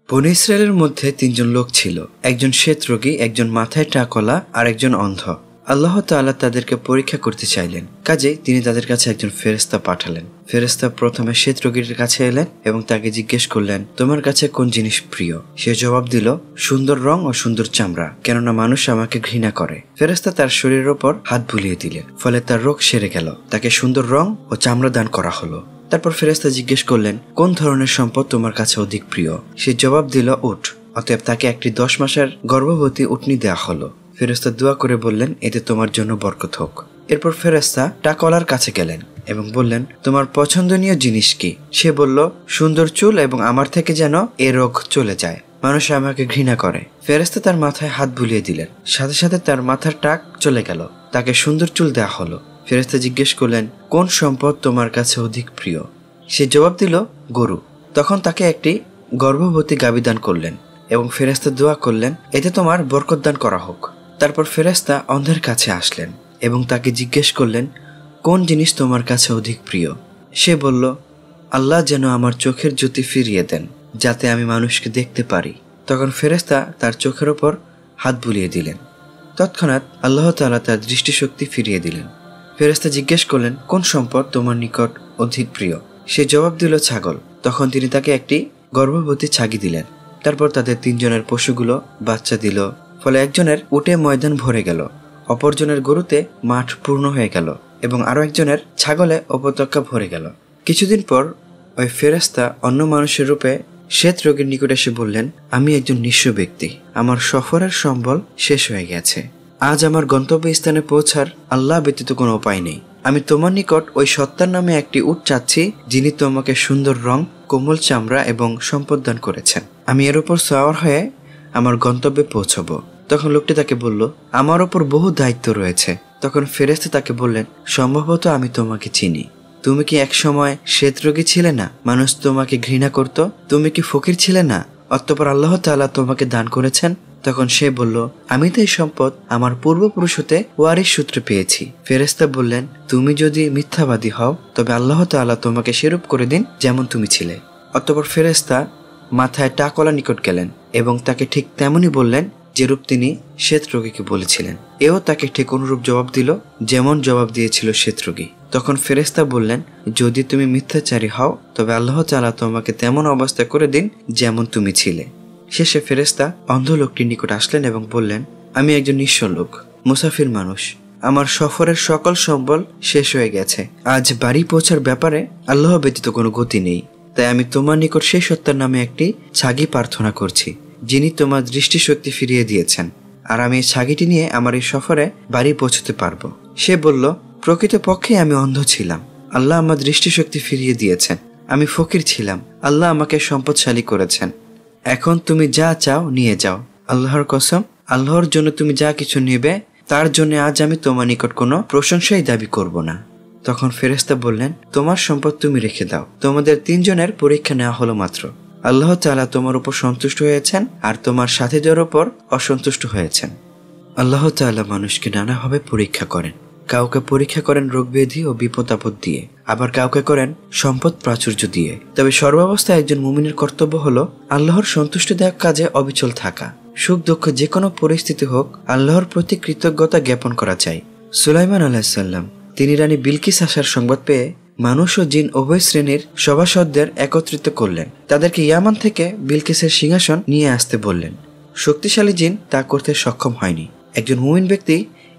বনী ইসরায়েলের মধ্যে তিনজন লোক ছিল, একজন শ্বেতরোগী, একজন মাথায় টাকলা আর একজন অন্ধ। আল্লাহ তাআলা তাদেরকে পরীক্ষা করতে চাইলেন, কাজেই তিনি তাদের কাছে একজন ফেরেশতা পাঠালেন। ফেরেশতা প্রথমে শ্বেতরোগীর কাছে এলেন এবং তাকে জিজ্ঞেস করলেন, তোমার কাছে কোন জিনিস প্রিয়? সে জবাব দিল, সুন্দর রং ও সুন্দর চামড়া, কেননা মানুষ আমাকে ঘৃণা করে। ফেরেশতা তার শরীরের ওপর হাত বুলিয়ে দিলেন, ফলে তার রোগ সেরে গেল। তাকে সুন্দর রং ও চামড়া দান করা হলো। তারপর ফেরেশতা জিজ্ঞেস করলেন, কোন ধরনের সম্পদ তোমার কাছে অধিক প্রিয়? সে জবাব দিল, উট। অতএব তাকে একটি 10 মাসের গর্ভবতী উটনি দেয়া হলো। ফেরেশতা দোয়া করে বললেন, এতে তোমার জন্য বরকত হোক। এরপর ফেরেশতা টাকলার কাছে গেলেন এবং বললেন, তোমার পছন্দনীয় জিনিস কি? সে বলল, সুন্দর চুল, এবং আমার থেকে যেন এ রোগ চলে যায়, মানুষ আমাকে ঘৃণা করে। ফেরেশতা তার মাথায় হাত বুলিয়ে দিলেন, সাথে সাথে তার মাথার টাক চলে গেল। তাকে সুন্দর চুল দেয়া হলো। ফেরেশতা জিজ্ঞেস করলেন, কোন সম্পদ তোমার কাছে অধিক প্রিয়? সে জবাব দিল, গরু। তখন তাকে একটি গর্ভবতী গাভী দান করলেন এবং ফেরেশতা দোয়া করলেন, এতে তোমার বরকত দান করা হোক। তারপর ফেরেশতা অন্ধের কাছে আসলেন এবং তাকে জিজ্ঞেস করলেন, কোন জিনিস তোমার কাছে অধিক প্রিয়? সে বলল, আল্লাহ যেন আমার চোখের জ্যোতি ফিরিয়ে দেন, যাতে আমি মানুষকে দেখতে পারি। তখন ফেরেশতা তার চোখের ওপর হাত বুলিয়ে দিলেন। তৎক্ষণাৎ আল্লাহ তাআলা তার দৃষ্টিশক্তি ফিরিয়ে দিলেন। ফেরেশতা জিজ্ঞেস করলেন, কোন সম্পদ তোমার নিকট অধিক প্রিয়? সে জবাব দিল, ছাগল। তখন তিনি তাকে একটি গর্ভবতী ছাগি দিলেন। তারপর তাদের 3 জনের পশুগুলো বাচ্চা দিল, ফলে একজনের উটে ময়দান ভরে গেল, অপরজনের গরুতে মাঠ পূর্ণ হয়ে গেল এবং আরো একজনের ছাগলে উপত্যকা ভরে গেল। কিছুদিন পর ওই ফেরেশতা অন্য মানুষের রূপে শ্বেত রোগীর নিকট এসে বললেন, আমি একজন নিঃস্ব ব্যক্তি, আমার সফরের সম্বল শেষ হয়ে গেছে। আজ আমার গন্তব্যস্থানে পৌঁছার আল্লাহ ব্যতীত কোনো উপায় নেই। আমি তোমার নিকট ওই সত্তার নামে একটি উট চাচ্ছি, যিনি তোমাকে সুন্দর রং, কোমল চামড়া এবং সম্পদ দান করেছেন। আমি এর উপর সওয়ার হয়ে আমার গন্তব্যে পৌঁছব। তখন লোকটি তাকে বলল, আমার ওপর বহু দায়িত্ব রয়েছে। তখন ফেরেশতা তাকে বললেন, সম্ভবত আমি তোমাকে চিনি। তুমি কি এক সময় শ্বেতরোগী ছিলে না? মানুষ তোমাকে ঘৃণা করত। তুমি কি ফকির ছিলে না? অতঃপর আল্লাহ তাআলা তোমাকে দান করেছেন। তখন সে বলল, আমি তো এই সম্পদ আমার পূর্বপুরুষ হতে ওয়ারিশ সূত্রে পেয়েছি। ফেরেশতা বললেন, তুমি যদি মিথ্যাবাদী হও তবে আল্লাহ তাআলা তোমাকে সেরূপ করে দিন যেমন তুমি ছিলে। অতঃপর ফেরেশতা মাথায় টাকলা নিকট গেলেন এবং তাকে ঠিক তেমনই বললেন যেরূপ তিনি শ্বেতরোগীকে বলেছিলেন। এও তাকে ঠিক অনুরূপ জবাব দিল, যেমন জবাব দিয়েছিল শ্বেতরোগী। তখন ফেরেশতা বললেন, যদি তুমি মিথ্যাচারী হও তবে আল্লাহ তাআলা তোমাকে তেমন অবস্থা করে দিন যেমন তুমি ছিলে। শেষে ফেরেশতা অন্ধ লোকটির নিকট আসলেন এবং বললেন, আমি একজন নিঃস্ব লোক, মুসাফির মানুষ। আমার সফরের সকল সম্বল শেষ হয়ে গেছে। আজ বাড়ি পৌঁছার ব্যাপারে আল্লাহ ব্যতীত কোনো গতি নেই। তাই আমি তোমার নিকট সেই সত্তার নামে একটি ছাগি প্রার্থনা করছি, যিনি তোমার দৃষ্টিশক্তি ফিরিয়ে দিয়েছেন, আর আমি এই ছাগিটি নিয়ে আমার এই সফরে বাড়ি পৌঁছতে পারবো। সে বলল, প্রকৃতপক্ষে আমি অন্ধ ছিলাম, আল্লাহ আমার দৃষ্টিশক্তি ফিরিয়ে দিয়েছেন। আমি ফকির ছিলাম, আল্লাহ আমাকে সম্পদশালী করেছেন। এখন তুমি যা চাও নিয়ে যাও। আল্লাহর কসম, আল্লাহর জন্য তুমি যা কিছু নেবে তার জন্য আজ আমি তোমার নিকট কোনো প্রশংসাই দাবি করব না। তখন ফেরেশতা বললেন, তোমার সম্পদ তুমি রেখে দাও। তোমাদের 3 জনের পরীক্ষা নেওয়া হলো মাত্র। আল্লাহ তাআলা তোমার উপর সন্তুষ্ট হয়েছেন আর তোমার সাথীদের উপর অসন্তুষ্ট হয়েছেন। আল্লাহ তাআলা মানুষকে নানাভাবে পরীক্ষা করেন। কাউকে পরীক্ষা করেন রোগ ব্যাধি ও বিপদ আপদ দিয়ে, আবার কাউকে করেন সম্পদ প্রাচুর্য দিয়ে। তবে সর্বাবস্থায় একজন মুমিনের কর্তব্য হলো আল্লাহর সন্তুষ্টিদায়ক কাজে অবিচল থাকা। সুখ দুঃখ যে কোনো পরিস্থিতি হোক, আল্লাহর প্রতি কৃতজ্ঞতা জ্ঞাপন করা চাই। সুলাইমান আলাইহিস সালাম তিনি রানী বিলকিস আসার সংবাদ পেয়ে মানুষ ও জিন উভয় শ্রেণীর সভাসদদের একত্রিত করলেন। তাদেরকে ইয়ামান থেকে বিলকিসের সিংহাসন নিয়ে আসতে বললেন। শক্তিশালী জিন তা করতে সক্ষম হয়নি। একজন মুমিন ব্যক্তি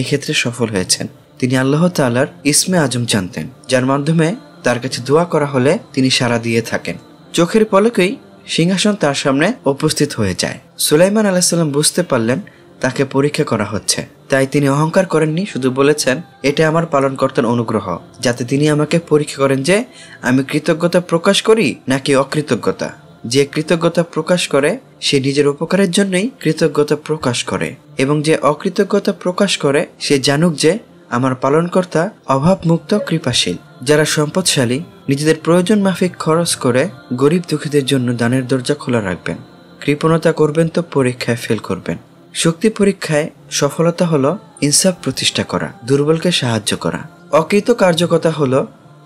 এক্ষেত্রে সফল হয়েছেন। তিনি আল্লাহ তাআলার ইসমে আজম জানতেন, যার মাধ্যমে তার কাছে দোয়া করা হলে তিনি সাড়া দিয়ে থাকেন। চোখের পলকেই সিংহাসন তার সামনে উপস্থিত হয়ে যায়। সুলাইমান আলাইহিস সালাম বুঝতে পারলেন তাকে পরীক্ষা করা হচ্ছে, তাই তিনি অহংকার করেননি, শুধু বলেছেন, এটা আমার পালনকর্তার অনুগ্রহ, যাতে তিনি আমাকে পরীক্ষা করেন যে আমি কৃতজ্ঞতা প্রকাশ করি নাকি অকৃতজ্ঞতা। যে কৃতজ্ঞতা প্রকাশ করে সে নিজের উপকারের জন্যই কৃতজ্ঞতা প্রকাশ করে, এবং যে অকৃতজ্ঞতা প্রকাশ করে সে জানুক যে আমার পালনকর্তা অভাবমুক্ত কৃপাশীল। যারা সম্পদশালী নিজেদের প্রয়োজন মাফিক খরচ করে গরিব দুঃখীদের জন্য দানের দরজা খোলা রাখবেন। কৃপণতা করবেন তো পরীক্ষায় ফেল করবেন। শক্তি পরীক্ষায় সফলতা হলো ইনসাফ প্রতিষ্ঠা করা, দুর্বলকে সাহায্য করা। অকৃতকার্যকতা হলো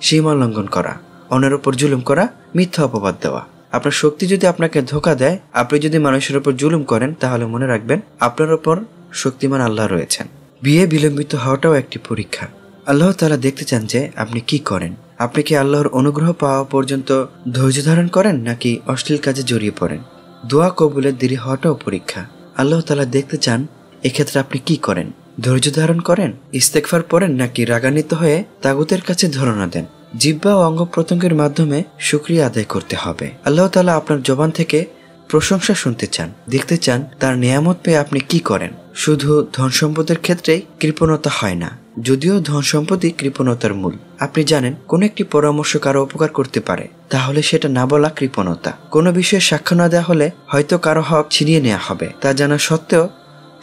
সীমা লঙ্ঘন করা, অন্যের উপর জুলুম করা, মিথ্যা অপবাদ দেওয়া। আপনার শক্তি যদি আপনাকে ধোঁকা দেয়, আপনি যদি মানুষের উপর জুলুম করেন, তাহলে মনে রাখবেন আপনার উপর শক্তিমান আল্লাহ রয়েছেন। বিয়ে বিলম্বিত হওয়াটাও একটি পরীক্ষা। আল্লাহ তাআলা দেখতে চান যে আপনি কি করেন। আপনি কি আল্লাহর অনুগ্রহ পাওয়া পর্যন্ত ধৈর্য ধারণ করেন নাকি অশ্লীল কাজে জড়িয়ে পড়েন। দোয়া কবুলের দেরি হওয়াটাও পরীক্ষা। আল্লাহ তাআলা দেখতে চান এক্ষেত্রে আপনি কি করেন। ধৈর্য ধারণ করেন, ইস্তেগফার পড়েন নাকি রাগান্বিত হয়ে তাগুতের কাছে ধরনা দেন। জিহ্বা ও অঙ্গ প্রত্যঙ্গের মাধ্যমে শুকরিয়া আদায় করতে হবে। আল্লাহ তাআলা আপনার জবান থেকে প্রশংসা শুনতে চান, দেখতে চান তার নিয়ামত পেয়ে আপনি কি করেন। শুধু ধন সম্পদের ক্ষেত্রেই কৃপণতা হয় না, যদিও ধন সম্পদই কৃপণতার মূল। আপনি জানেন কোন একটি পরামর্শ কারো উপকার করতে পারে, তাহলে সেটা না বলা কৃপণতা। কোনো বিষয়ে সাক্ষ্য না দেওয়া হলে হয়তো কারো হক ছিনিয়ে নেওয়া হবে, তা জানা সত্ত্বেও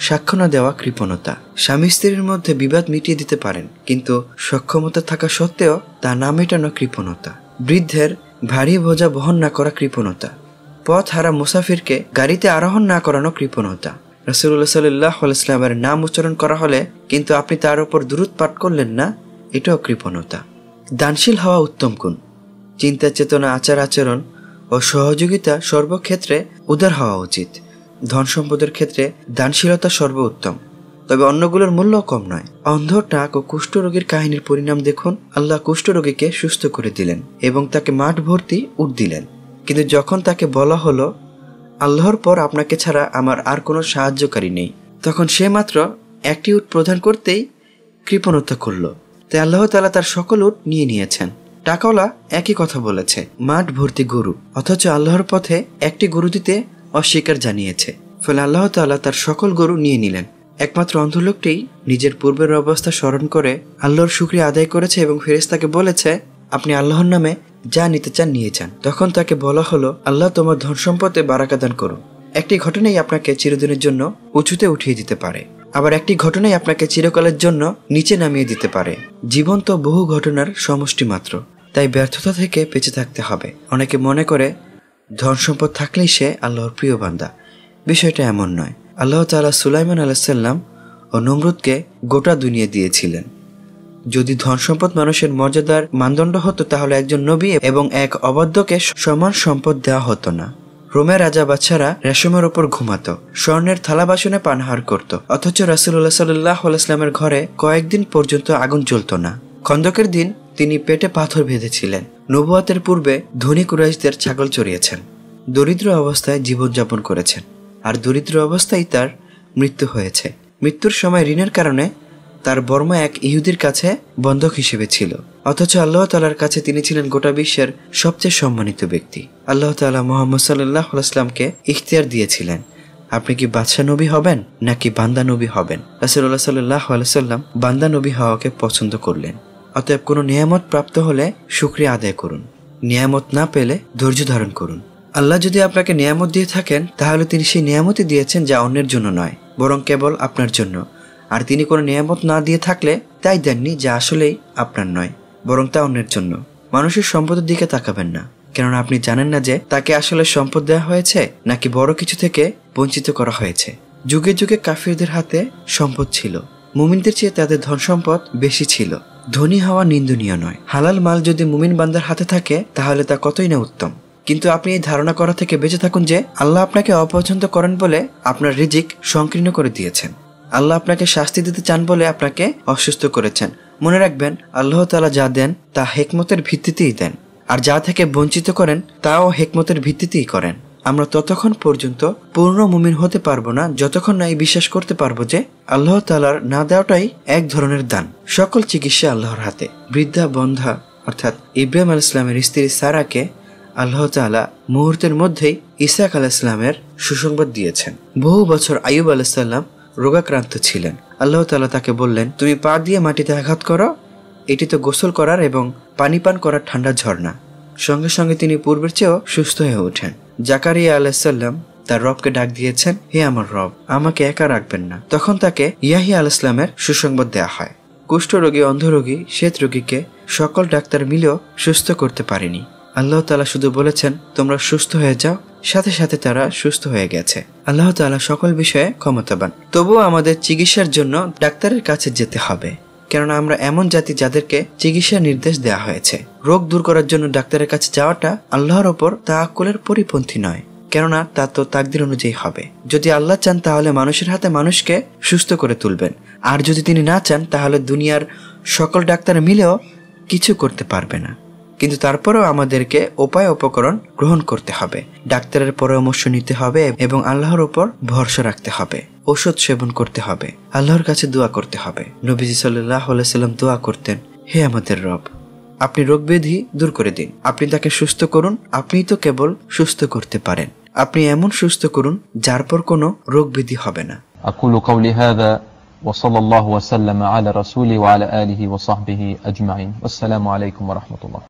সাক্ষ্য না দেওয়া কৃপণতা। স্বামী স্ত্রীর মধ্যে বিবাদ মিটিয়ে দিতে পারেন, কিন্তু সক্ষমতা থাকা সত্ত্বেও তা না মেটানো কৃপণতা। বৃদ্ধের ভারী বোঝা বহন না করা কৃপণতা। পথ হারা মুসাফিরকে গাড়িতে আরোহণ না করানো কৃপণতা। রাসূলুল্লাহ সাল্লাল্লাহু আলাইহি ওয়াসাল্লামের নাম উচ্চারণ করা হলে কিন্তু আপনি তার উপর দুরূদ পাঠ করলেন না, এটাও কৃপণতা। দানশীল হওয়া উত্তম গুণ। চিন্তা চেতনা, আচার আচরণ ও সহযোগিতা সর্বক্ষেত্রে উদার হওয়া উচিত। ধন সম্পদের ক্ষেত্রে দানশীলতা সর্বোত্তম, তবে অন্যগুলোর মূল্য কম নয়। অন্ধ, টাক ও কুষ্ঠরোগীর কাহিনীর পরিণাম দেখুন। আল্লাহ কুষ্ঠরোগীকে সুস্থ করে দিলেন এবং তাকে মাঠ ভর্তি উট দিলেন, কিন্তু যখন তাকে বলা হলো আল্লাহর পর আপনাকে ছাড়া আমার আর কোনো সাহায্যকারী নেই, তখন সে মাত্র একটি উট প্রদান করতেই কৃপণতা করল। তাই আল্লাহ তাআলা তার সকল উট নিয়ে নিয়েছেন। টাকাওয়ালা একই কথা বলেছে, মাঠ ভর্তি গরু, অথচ আল্লাহর পথে একটি গরু দিতে অস্বীকার জানিয়েছে। ফলে আল্লাহ তাআলা তার সকল গরু নিয়ে নিলেন। একমাত্র অন্ধ লোকটি নিজের পূর্বের অবস্থা স্মরণ করে আল্লাহর শুকরিয়া আদায় করেছে এবং ফেরেশতাকে বলেছে আপনি আল্লাহর নামে যা নিতে চান নিয়ে যান। তখন তাকে বলা হলো আল্লাহ তোমার ধন সম্পদে বারাকা দান করুন। একটি ঘটনাই আপনাকে চিরদিনের জন্য উঁচুতে উঠিয়ে দিতে পারে, আবার একটি ঘটনাই আপনাকে চিরকালের জন্য নিচে নামিয়ে দিতে পারে। জীবন তো বহু ঘটনার সমষ্টি মাত্র, তাই ব্যর্থতা থেকে বেঁচে থাকতে হবে। অনেকে মনে করে ধন সম্পদ থাকলেই সে আল্লাহর প্রিয় বান্দা। বিষয়টা এমন নয়। আল্লাহ তাআলা সুলাইমান আলাইহিস সালাম ও নমরুদকে গোটা দুনিয়া দিয়েছিলেন। যদি ধন সম্পদ মানুষের মর্যাদার মানদণ্ড হতো, তাহলে একজন নবী এবং এক অবাধ্যকে সমান সম্পদ দেওয়া হতো না। রোমের রাজা বাদশারা রেশমের ওপর ঘুমাতো, স্বর্ণের থালা বাসনে পানাহার করত, অথচ রাসূলুল্লাহ সাল্লাল্লাহু আলাইহি ওয়াসাল্লামের ঘরে কয়েকদিন পর্যন্ত আগুন জ্বলত না। খন্দকের দিন তিনি পেটে পাথর বেঁধেছিলেন। নবুয়াতের পূর্বে ধনী কুরাইশদের ছাগল চড়িয়েছেন। দরিদ্র অবস্থায় জীবনযাপন করেছেন, আর দরিদ্র অবস্থায় তার মৃত্যু হয়েছে। মৃত্যুর সময় ঋণের কারণে তার বর্মা এক ইহুদির কাছে বন্ধক হিসেবে ছিল, অথচ আল্লাহ তাআলার কাছে তিনি ছিলেন গোটা বিশ্বের সবচেয়ে সম্মানিত ব্যক্তি। আল্লাহ তাআলা মুহাম্মদ সাল্লাল্লাহু আলাইহি ওয়াসাল্লামকে ইখতিয়ার দিয়েছিলেন, আপনি কি বাদশা নবী হবেন নাকি বান্দা নবী হবেন। রাসূলুল্লাহ সাল্লাল্লাহু আলাইহি ওয়াসাল্লাম বান্দা নবী হওয়াকে পছন্দ করলেন। অতএব কোনো নিয়ামত প্রাপ্ত হলে শুকরিয়া আদায় করুন, নিয়ামত না পেলে ধৈর্য ধারণ করুন। আল্লাহ যদি আপনাকে নিয়ামত দিয়ে থাকেন, তাহলে তিনি সেই নিয়ামতই দিয়েছেন যা অন্যের জন্য নয়, বরং কেবল আপনার জন্য। আর তিনি কোনো নিয়ামত না দিয়ে থাকলে তাই দেননি যা আসলেই আপনার নয়, বরং তা অন্যের জন্য। মানুষের সম্পদের দিকে তাকাবেন না, কেননা আপনি জানেন না যে তাকে আসলে সম্পদ দেওয়া হয়েছে নাকি বড় কিছু থেকে বঞ্চিত করা হয়েছে। যুগে যুগে কাফিরদের হাতে সম্পদ ছিল, মুমিনদের চেয়ে তাদের ধন সম্পদ বেশি ছিল। ধনী হওয়া নিন্দনীয় নয়। হালাল মাল যদি মুমিন বান্দার হাতে থাকে তাহলে তা কতই না উত্তম। কিন্তু আপনি এই ধারণা করা থেকে বেঁচে থাকুন যে আল্লাহ আপনাকে অপছন্দ করেন বলে আপনার রিজিক সংকীর্ণ করে দিয়েছেন। আল্লাহ আপনাকে শাস্তি দিতে চান বলে আপনাকে অসুস্থ করেছেন। মনে রাখবেন, আল্লাহ তাআলা যা দেন তা হিকমতের ভিত্তিতেই দেন, আর যা থেকে বঞ্চিত করেন তাও হিকমতের ভিত্তিতেই করেন। আমরা ততক্ষণ পর্যন্ত পূর্ণ মুমিন হতে পারবো না যতক্ষণ না এই বিশ্বাস করতে পারবো যে আল্লাহ তাআলার না দেওয়াটাই এক ধরনের দান। সকল চিকিৎসা আল্লাহর হাতে। বৃদ্ধা বন্ধা অর্থাৎ ইব্রাহিম আলাইহিস সালামের স্ত্রী সারাকে আল্লাহ তাআলা মুহূর্তের মধ্যেই ইসহাক আলাইহিস সালামের সুসংবাদ দিয়েছেন। বহু বছর আইয়ুব আলাইহিস সালাম রোগাক্রান্ত ছিলেন। আল্লাহ তাআলা তাকে বললেন, তুমি পা দিয়ে মাটিতে আঘাত করো, এটি তো গোসল করার এবং পানি পান করার ঠান্ডা ঝর্ণা। সঙ্গে সঙ্গে তিনি পূর্বের চেয়েও সুস্থ হয়ে ওঠেন। জাকারিয়া আলাইহিস সালাম তার রবকে ডাক দিয়েছেন, হে আমার রব, আমাকে একা রাখবেন না। তখন তাকে ইয়াহিয়া আলাইহিস সালামের সুসংবাদ দেয়া হয়। কুষ্ঠরোগী, অন্ধরোগী, শ্বেত রোগীকে সকল ডাক্তার মিলেও সুস্থ করতে পারেনি। আল্লাহ তাআলা শুধু বলেছেন, তোমরা সুস্থ হয়ে যাও, সাথে সাথে তারা সুস্থ হয়ে গেছে। আল্লাহ তাআলা সকল বিষয়ে ক্ষমতাবান। তবুও আমাদের চিকিৎসার জন্য ডাক্তারের কাছে যেতে হবে। কেননা আমরা এমন জাতি যাদেরকে চিকিৎসা নির্দেশ দেওয়া হয়েছে। রোগ দূর করার জন্য ডাক্তারের কাছে যাওয়াটা আল্লাহর ওপর তাওয়াক্কুলের পরিপন্থী নয়, কেননা তা তো তাকদির অনুযায়ী হবে। যদি আল্লাহ চান তাহলে মানুষের হাতে মানুষকে সুস্থ করে তুলবেন, আর যদি তিনি না চান তাহলে দুনিয়ার সকল ডাক্তার মিলেও কিছু করতে পারবে না। কিন্তু তারপরেও আমাদেরকে উপায় উপকরণ গ্রহণ করতে হবে, ডাক্তারের পরামর্শ নিতে হবে এবং আল্লাহর উপর ভরসা রাখতে হবে, ঔষধ সেবন করতে হবে, আল্লাহর কাছে দোয়া করতে হবে। নবীজি সাল্লাল্লাহু আলাইহি সাল্লাম দোয়া করতেন, হে আমাদের রব, আপনি রোগ ব্যাধি দূর করে দিন, আপনি তাকে সুস্থ করুন, আপনিই তো কেবল সুস্থ করতে পারেন, আপনি এমন সুস্থ করুন যার পর কোনো রোগ ব্যাধি হবে না। أقول قولي هذا وصلى الله وسلم على رسوله وعلى آله وصحبه أجمعين والسلام عليكم ورحمة الله.